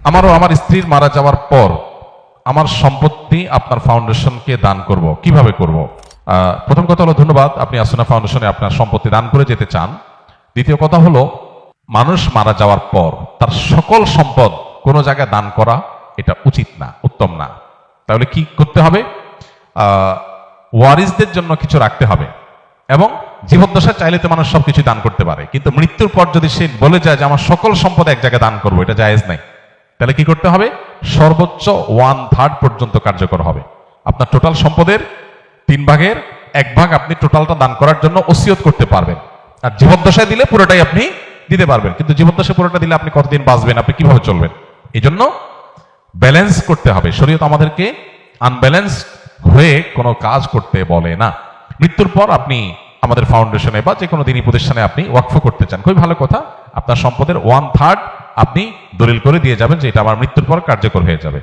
আমারও আমার স্ত্রীর মারা যাওয়ার পর আমার সম্পত্তি আপনার ফাউন্ডেশনকে দান করব, কিভাবে করব? প্রথম কথা হলো, ধন্যবাদ, আপনি আসনা ফাউন্ডেশনে আপনার সম্পত্তি দান করে যেতে চান। দ্বিতীয় কথা হলো, মানুষ মারা যাওয়ার পর তার সকল সম্পদ কোনো জায়গায় দান করা এটা উচিত না, উত্তম না। তাহলে কি করতে হবে? ওয়ারিসদের জন্য কিছু রাখতে হবে। এবং জীবদ্দশায় চাইলে তো মানুষ সবকিছু দান করতে পারে, কিন্তু মৃত্যুর পর যদি সে বলে যায় যে আমার সকল সম্পদ এক জায়গায় দান করবো, এটা জায়েজ নাই। তাহলে কি করতে হবে? সর্বোচ্চ 1/3 পর্যন্ত কার্যকর হবে। আপনার টোটাল সম্পদের 3 ভাগের 1 ভাগ আপনি টোটালটা দান করার জন্য ওসিয়ত করতে পারবেন। আর জীবদ্দশায় দিলে পুরোটাই আপনি দিতে পারবেন, কিন্তু জীবদ্দশায় পুরোটা দিলে আপনি কতদিন বাঁচবেন, আপনি কিভাবে চলবেন? এই জন্য ব্যালেন্স করতে হবে। শরীয়ত আমাদেরকে আনব্যালেন্স হয়ে কোনো কাজ করতে বলে না। মৃত্যুর পর আপনি আমাদের ফাউন্ডেশনে বা যে কোনো দিনী প্রতিষ্ঠানে আপনি ওয়াকফ করতে চান, খুবই ভালো কথা। আপনার সম্পদের 1/3 আপনি দলিল করে দিয়ে যাবেন যে এটা আমার মৃত্যুর পর কার্যকর হয়ে যাবে।